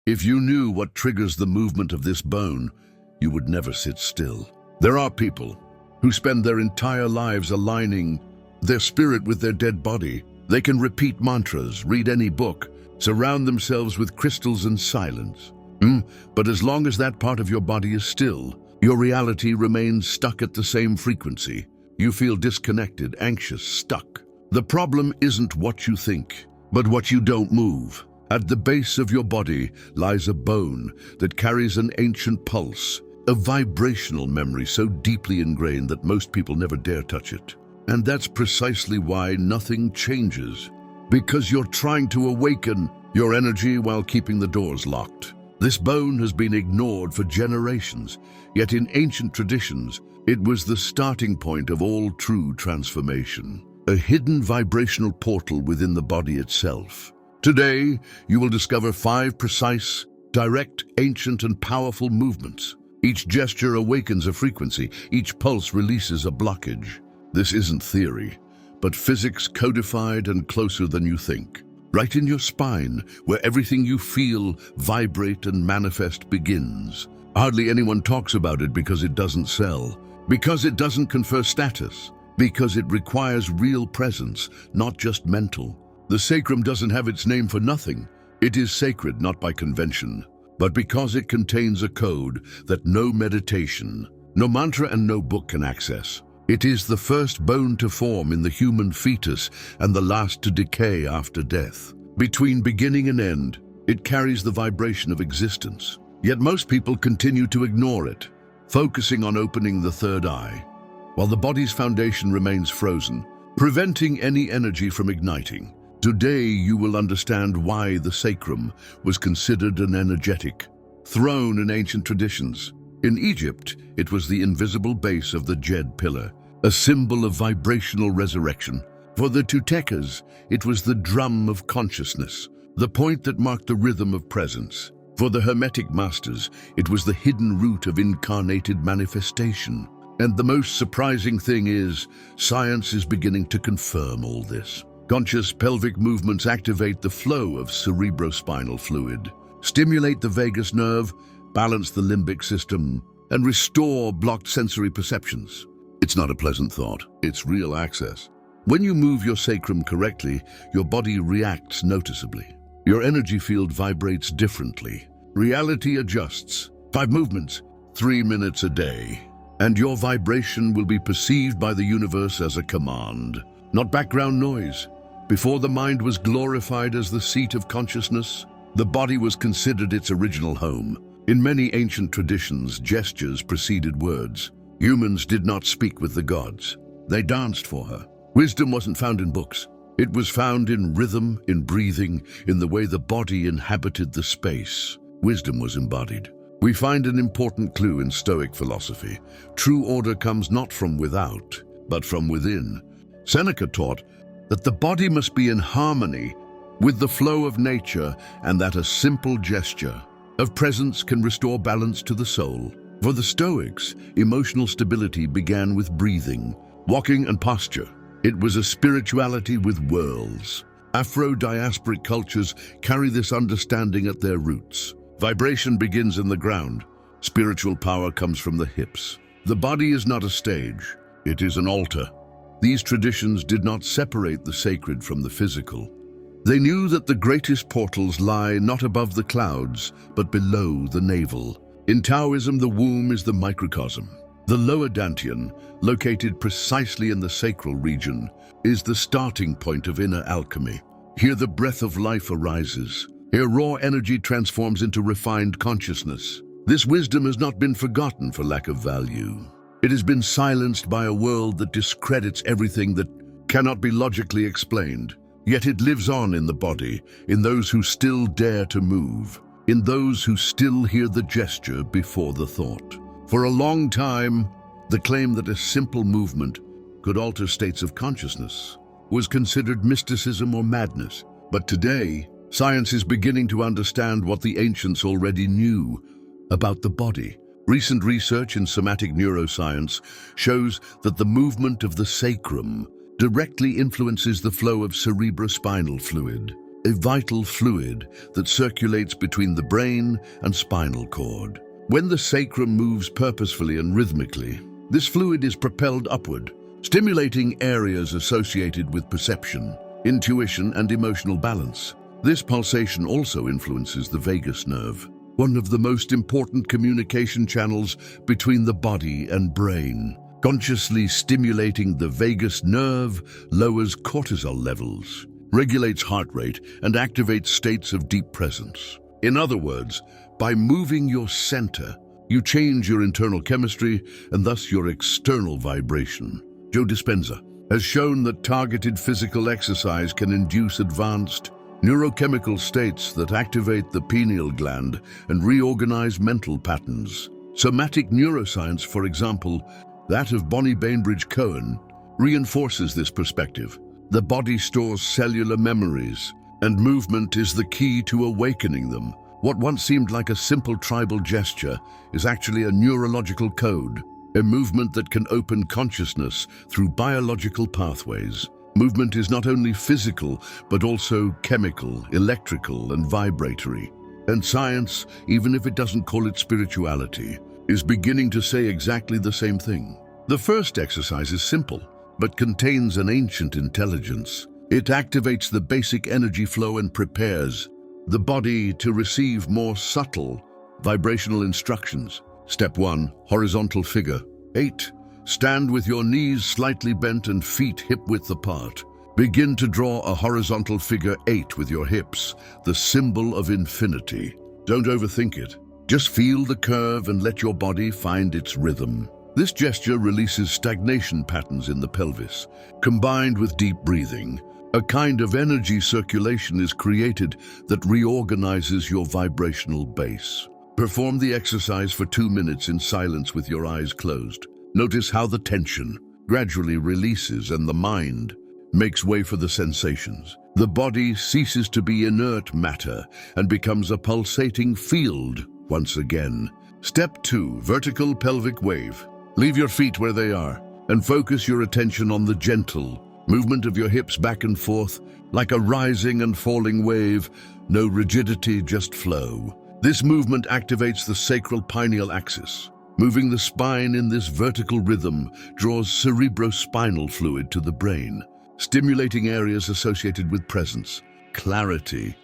If you knew what triggers the movement of this bone, you would never sit still. There are people who spend their entire lives aligning their spirit with their dead body. They can repeat mantras, read any book, surround themselves with crystals and silence. But as long as that part of your body is still, your reality remains stuck at the same frequency. You feel disconnected, anxious, stuck. The problem isn't what you think, but what you don't move. At the base of your body lies a bone that carries an ancient pulse, a vibrational memory so deeply ingrained that most people never dare touch it. And that's precisely why nothing changes, because you're trying to awaken your energy while keeping the doors locked. This bone has been ignored for generations, yet in ancient traditions, it was the starting point of all true transformation, a hidden vibrational portal within the body itself. Today, you will discover 5 precise, direct, ancient, and powerful movements. Each gesture awakens a frequency, each pulse releases a blockage. This isn't theory, but physics codified and closer than you think. Right in your spine, where everything you feel, vibrate, and manifest begins. Hardly anyone talks about it because it doesn't sell, because it doesn't confer status, because it requires real presence, not just mental. The sacrum doesn't have its name for nothing. It is sacred not by convention, but because it contains a code that no meditation, no mantra, and no book can access. It is the first bone to form in the human fetus and the last to decay after death. Between beginning and end, it carries the vibration of existence. Yet most people continue to ignore it, focusing on opening the third eye, while the body's foundation remains frozen, preventing any energy from igniting. Today you will understand why the sacrum was considered an energetic throne in ancient traditions. In Egypt, it was the invisible base of the Djed pillar, a symbol of vibrational resurrection. For the Tutekas, it was the drum of consciousness, the point that marked the rhythm of presence. For the Hermetic masters, it was the hidden root of incarnated manifestation. And the most surprising thing is, science is beginning to confirm all this. Conscious pelvic movements activate the flow of cerebrospinal fluid, stimulate the vagus nerve, balance the limbic system, and restore blocked sensory perceptions. It's not a pleasant thought, it's real access. When you move your sacrum correctly, your body reacts noticeably. Your energy field vibrates differently. Reality adjusts. 5 movements, 3 minutes a day. And your vibration will be perceived by the universe as a command, not background noise. Before the mind was glorified as the seat of consciousness, the body was considered its original home. In many ancient traditions, gestures preceded words. Humans did not speak with the gods. They danced for her. Wisdom wasn't found in books. It was found in rhythm, in breathing, in the way the body inhabited the space. Wisdom was embodied. We find an important clue in Stoic philosophy. True order comes not from without, but from within. Seneca taught that the body must be in harmony with the flow of nature, and that a simple gesture of presence can restore balance to the soul. For the Stoics, emotional stability began with breathing, walking, and posture. It was a spirituality with whirls. Afro-diasporic cultures carry this understanding at their roots. Vibration begins in the ground. Spiritual power comes from the hips. The body is not a stage, it is an altar. These traditions did not separate the sacred from the physical. They knew that the greatest portals lie not above the clouds, but below the navel. In Taoism, the womb is the microcosm. The lower dantian, located precisely in the sacral region, is the starting point of inner alchemy. Here the breath of life arises. Here raw energy transforms into refined consciousness. This wisdom has not been forgotten for lack of value. It has been silenced by a world that discredits everything that cannot be logically explained. Yet it lives on in the body, in those who still dare to move, in those who still hear the gesture before the thought. For a long time, the claim that a simple movement could alter states of consciousness was considered mysticism or madness. But today, science is beginning to understand what the ancients already knew about the body. Recent research in somatic neuroscience shows that the movement of the sacrum directly influences the flow of cerebrospinal fluid. a vital fluid that circulates between the brain and spinal cord. When the sacrum moves purposefully and rhythmically, this fluid is propelled upward, stimulating areas associated with perception, intuition, and emotional balance. This pulsation also influences the vagus nerve, one of the most important communication channels between the body and brain. Consciously stimulating the vagus nerve lowers cortisol levels, regulates heart rate, and activates states of deep presence. In other words, by moving your center, you change your internal chemistry and thus your external vibration. Joe Dispenza has shown that targeted physical exercise can induce advanced neurochemical states that activate the pineal gland and reorganize mental patterns. Somatic neuroscience, for example, that of Bonnie Bainbridge-Cohen, reinforces this perspective. The body stores cellular memories, and movement is the key to awakening them. What once seemed like a simple tribal gesture is actually a neurological code, a movement that can open consciousness through biological pathways. Movement is not only physical, but also chemical, electrical, and vibratory. And science, even if it doesn't call it spirituality, is beginning to say exactly the same thing. The first exercise is simple, but contains an ancient intelligence. It activates the basic energy flow and prepares the body to receive more subtle vibrational instructions. Step 1, horizontal figure. 8. Stand with your knees slightly bent and feet hip-width apart. Begin to draw a horizontal figure 8 with your hips, the symbol of infinity. Don't overthink it. Just feel the curve and let your body find its rhythm. This gesture releases stagnation patterns in the pelvis. Combined with deep breathing, a kind of energy circulation is created that reorganizes your vibrational base. Perform the exercise for 2 minutes in silence with your eyes closed. Notice how the tension gradually releases and the mind makes way for the sensations. The body ceases to be inert matter and becomes a pulsating field once again. Step 2, vertical pelvic wave. Leave your feet where they are and focus your attention on the gentle movement of your hips back and forth, like a rising and falling wave. No rigidity, just flow. This movement activates the sacral pineal axis. Moving the spine in this vertical rhythm draws cerebrospinal fluid to the brain, stimulating areas associated with presence, clarity,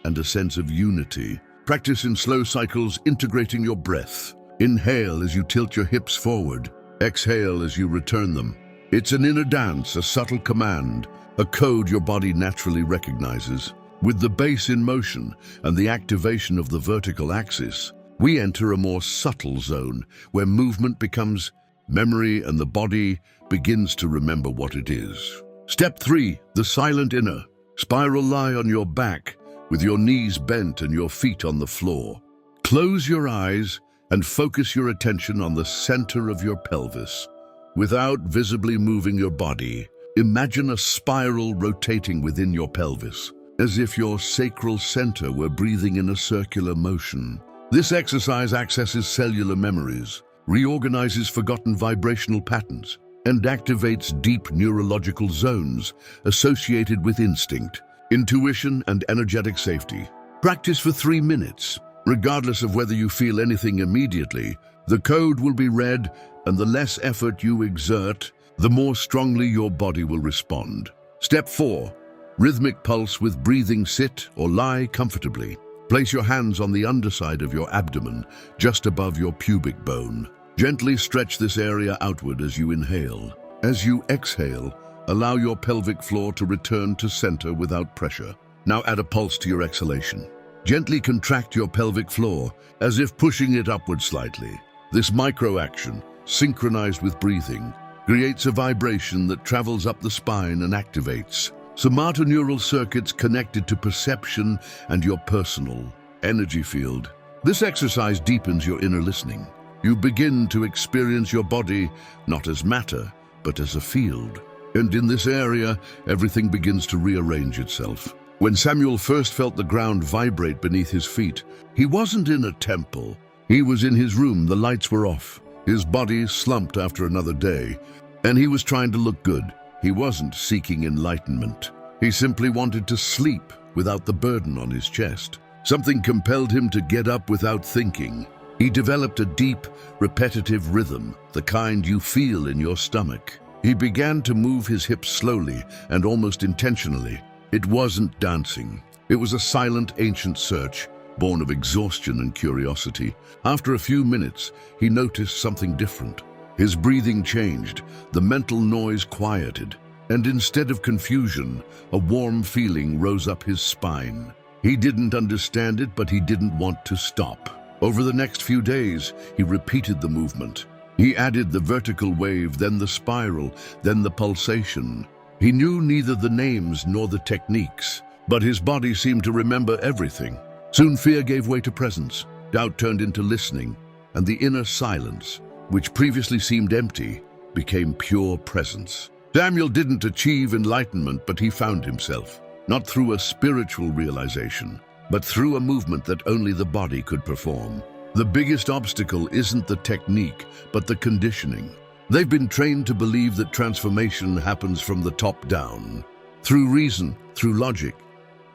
and a sense of unity. Practice in slow cycles, integrating your breath. Inhale as you tilt your hips forward. Exhale as you return them. It's an inner dance, a subtle command, a code your body naturally recognizes. With the base in motion and the activation of the vertical axis, we enter a more subtle zone where movement becomes memory and the body begins to remember what it is. Step 3, the silent inner. Spiral lie on your back with your knees bent and your feet on the floor. Close your eyes and focus your attention on the center of your pelvis. Without visibly moving your body, imagine a spiral rotating within your pelvis, as if your sacral center were breathing in a circular motion. This exercise accesses cellular memories, reorganizes forgotten vibrational patterns, and activates deep neurological zones associated with instinct, intuition, and energetic safety. Practice for 3 minutes. Regardless of whether you feel anything immediately, the code will be read, and the less effort you exert, the more strongly your body will respond. Step 4. Rhythmic pulse with breathing. Sit or lie comfortably. Place your hands on the underside of your abdomen, just above your pubic bone. Gently stretch this area outward as you inhale. As you exhale, allow your pelvic floor to return to center without pressure. Now add a pulse to your exhalation. Gently contract your pelvic floor, as if pushing it upward slightly. This micro-action, synchronized with breathing, creates a vibration that travels up the spine and activates somatoneural circuits connected to perception and your personal energy field. This exercise deepens your inner listening. You begin to experience your body not as matter, but as a field. And in this area, everything begins to rearrange itself. When Samuel first felt the ground vibrate beneath his feet, he wasn't in a temple. He was in his room. The lights were off. His body slumped after another day, and he was trying to look good. He wasn't seeking enlightenment. He simply wanted to sleep without the burden on his chest. Something compelled him to get up without thinking. He developed a deep, repetitive rhythm, the kind you feel in your stomach. He began to move his hips slowly and almost intentionally. It wasn't dancing. It was a silent, ancient search, born of exhaustion and curiosity. After a few minutes, he noticed something different. His breathing changed, the mental noise quieted, and instead of confusion, a warm feeling rose up his spine. He didn't understand it, but he didn't want to stop. Over the next few days, he repeated the movement. He added the vertical wave, then the spiral, then the pulsation. He knew neither the names nor the techniques, but his body seemed to remember everything. Soon fear gave way to presence, doubt turned into listening, and the inner silence, which previously seemed empty, became pure presence. Samuel didn't achieve enlightenment, but he found himself, not through a spiritual realization, but through a movement that only the body could perform. The biggest obstacle isn't the technique, but the conditioning. They've been trained to believe that transformation happens from the top down, through reason, through logic,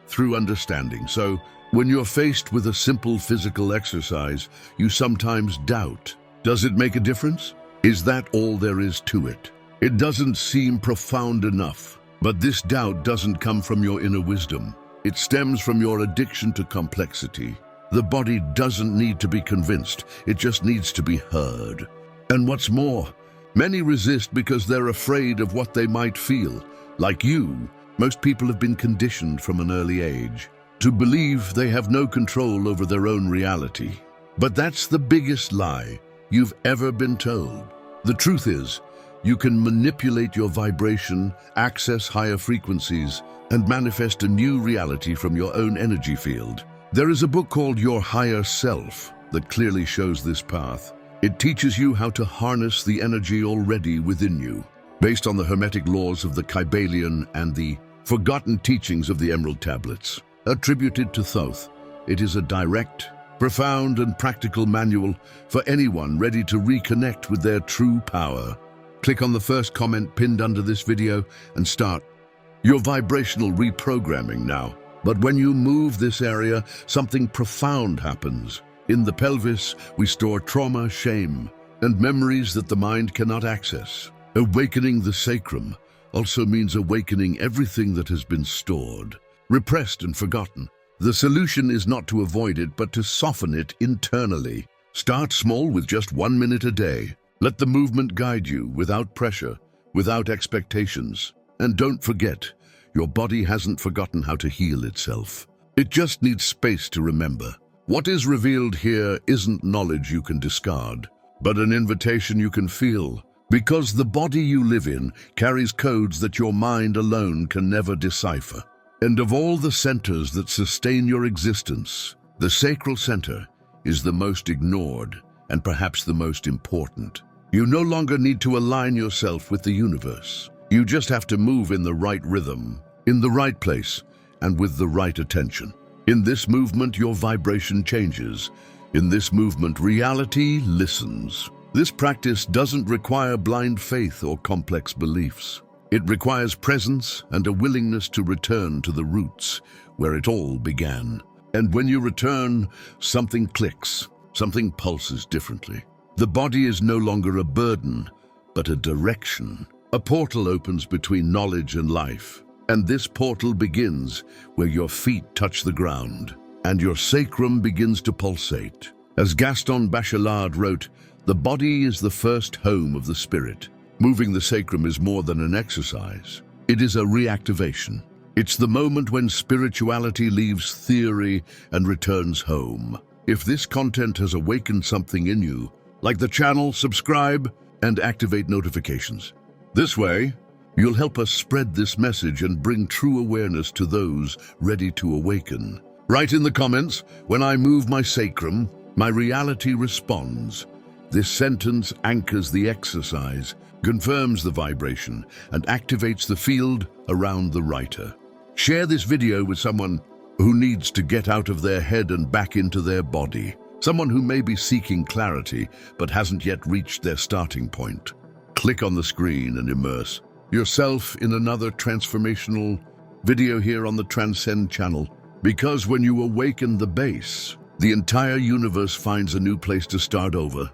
through understanding. So, when you're faced with a simple physical exercise, you sometimes doubt. Does it make a difference? Is that all there is to it? It doesn't seem profound enough. But this doubt doesn't come from your inner wisdom. It stems from your addiction to complexity. The body doesn't need to be convinced. It just needs to be heard. And what's more, many resist because they're afraid of what they might feel. Like you, most people have been conditioned from an early age to believe they have no control over their own reality. But that's the biggest lie you've ever been told. The truth is, you can manipulate your vibration, access higher frequencies, and manifest a new reality from your own energy field. There is a book called Your Higher Self that clearly shows this path. It teaches you how to harness the energy already within you, based on the hermetic laws of the Kybalion and the forgotten teachings of the Emerald Tablets. Attributed to Thoth, it is a direct, profound, and practical manual for anyone ready to reconnect with their true power. Click on the first comment pinned under this video and start your vibrational reprogramming now. But when you move this area, something profound happens. In the pelvis, we store trauma, shame, and memories that the mind cannot access. Awakening the sacrum also means awakening everything that has been stored, repressed, and forgotten. The solution is not to avoid it, but to soften it internally. Start small with just 1 minute a day. Let the movement guide you without pressure, without expectations. And don't forget, your body hasn't forgotten how to heal itself. It just needs space to remember. What is revealed here isn't knowledge you can discard, but an invitation you can feel, because the body you live in carries codes that your mind alone can never decipher. And of all the centers that sustain your existence, the sacral center is the most ignored and perhaps the most important. You no longer need to align yourself with the universe. You just have to move in the right rhythm, in the right place, and with the right attention. In this movement, your vibration changes. In this movement, reality listens. This practice doesn't require blind faith or complex beliefs. It requires presence and a willingness to return to the roots where it all began. And when you return, something clicks, something pulses differently. The body is no longer a burden, but a direction. A portal opens between knowledge and life. And this portal begins where your feet touch the ground and your sacrum begins to pulsate. As Gaston Bachelard wrote, the body is the first home of the spirit. Moving the sacrum is more than an exercise. It is a reactivation. It's the moment when spirituality leaves theory and returns home. If this content has awakened something in you, like the channel, subscribe, and activate notifications. This way, you'll help us spread this message and bring true awareness to those ready to awaken. Write in the comments, when I move my sacrum, my reality responds. This sentence anchors the exercise, confirms the vibration, and activates the field around the writer. Share this video with someone who needs to get out of their head and back into their body. Someone who may be seeking clarity but hasn't yet reached their starting point. Click on the screen and immerse yourself in another transformational video here on the Transcend channel, because when you awaken the base, the entire universe finds a new place to start over.